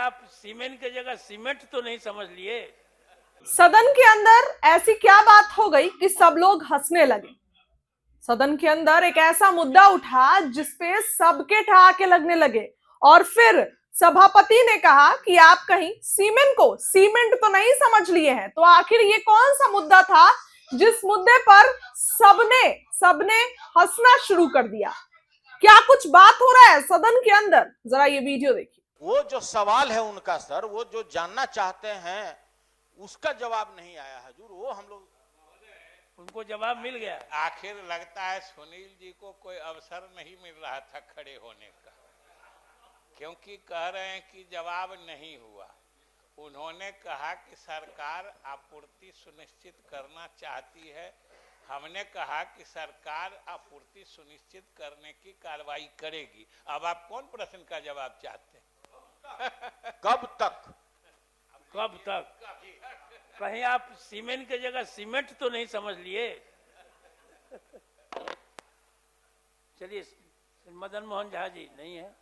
आप सीमेंट की जगह सीमेंट तो नहीं समझ लिए? सदन के अंदर ऐसी क्या बात हो गई कि सब लोग हंसने लगे। सदन के अंदर एक ऐसा मुद्दा उठा जिसपे सबके ठहाके लगने लगे और फिर सभापति ने कहा कि आप कहीं सीमेंट को सीमेंट तो नहीं समझ लिए हैं। तो आखिर ये कौन सा मुद्दा था जिस मुद्दे पर सबने सबने हंसना शुरू कर दिया? क्या कुछ बात हो रहा है सदन के अंदर? जरा ये वीडियो देखिए। वो जो सवाल है उनका सर, वो जो जानना चाहते हैं उसका जवाब नहीं आया हजूर। वो हम लोग उनको जवाब मिल गया। आखिर लगता है सुनील जी को कोई अवसर नहीं मिल रहा था खड़े होने का, क्योंकि कह रहे हैं कि जवाब नहीं हुआ। उन्होंने कहा कि सरकार आपूर्ति सुनिश्चित करना चाहती है। हमने कहा कि सरकार आपूर्ति सुनिश्चित करने की कार्रवाई करेगी। अब आप कौन प्रश्न का जवाब चाहते हैं? कब तक? कब तक? कहीं आप सीमेंट की जगह सीमेंट तो नहीं समझ लिए? चलिए, मदन मोहन झा जी नहीं है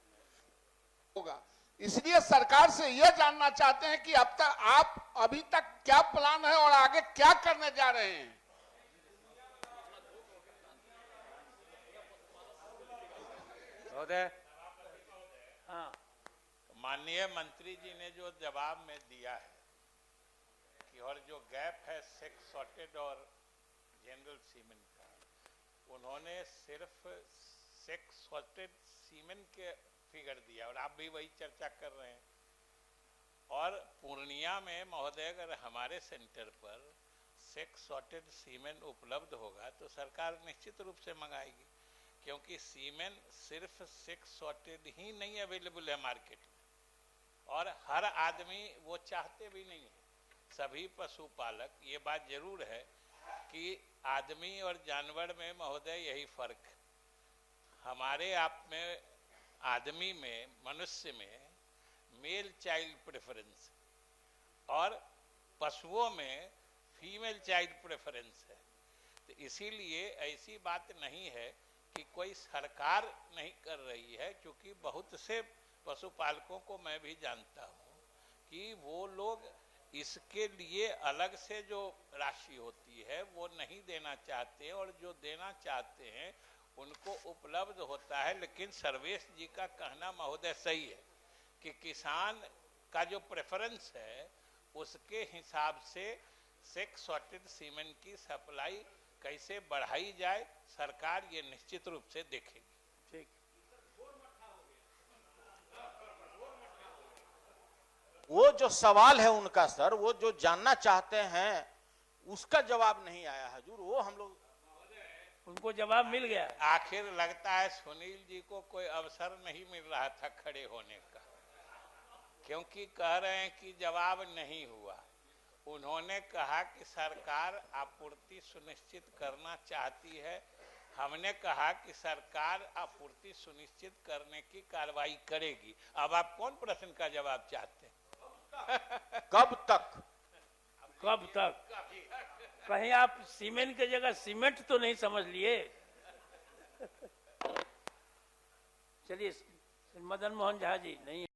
होगा, इसलिए सरकार से यह जानना चाहते हैं कि अब तक आप अभी तक क्या प्लान है और आगे क्या करने जा रहे हैं। महोदय, हाँ, माननीय मंत्री जी ने जो जवाब में दिया है कि और जो गैप है सेक्स सॉर्टेड और जनरल सीमेंट का, उन्होंने सिर्फ सेक्स सॉर्टेड सीमेंट के फिगर दिया और आप भी वही चर्चा कर रहे हैं। और पूर्णिया में महोदय, अगर हमारे सेंटर पर सेक्स सॉर्टेड सीमेंट उपलब्ध होगा तो सरकार निश्चित रूप से मंगाएगी, क्योंकि सीमेंट सिर्फ सेक्स सॉर्टेड ही नहीं अवेलेबल है मार्केट में, और हर आदमी वो चाहते भी नहीं है। सभी पशुपालक, ये बात जरूर है कि आदमी और जानवर में महोदय यही फर्क है। हमारे आप में, आदमी में, मनुष्य में मेल चाइल्ड प्रेफरेंस और पशुओं में फीमेल चाइल्ड प्रेफरेंस है। तो इसीलिए ऐसी बात नहीं है कि कोई सरकार नहीं कर रही है, क्योंकि बहुत से पशुपालकों को मैं भी जानता हूँ कि वो लोग इसके लिए अलग से जो राशि होती है वो नहीं देना चाहते, और जो देना चाहते हैं उनको उपलब्ध होता है। लेकिन सर्वेश जी का कहना महोदय सही है कि किसान का जो प्रेफरेंस है उसके हिसाब से सेक्स सॉर्टेड सीमेंट की सप्लाई कैसे बढ़ाई जाए, सरकार ये निश्चित रूप से देखेगी। ठीक। वो जो सवाल है उनका सर, वो जो जानना चाहते हैं उसका जवाब नहीं आया हजूर। वो हम लोग उनको जवाब मिल गया। आखिर लगता है सुनील जी को कोई अवसर नहीं मिल रहा था खड़े होने का, क्योंकि कह रहे हैं कि जवाब नहीं हुआ। उन्होंने कहा कि सरकार आपूर्ति सुनिश्चित करना चाहती है। हमने कहा कि सरकार आपूर्ति सुनिश्चित करने की कार्रवाई करेगी। अब आप कौन प्रश्न का जवाब चाहते हैं? कब तक? कब तक? कहीं आप सीमेंट की जगह सीमेंट तो नहीं समझ लिए? चलिए, मदन मोहन झा जी नहीं है।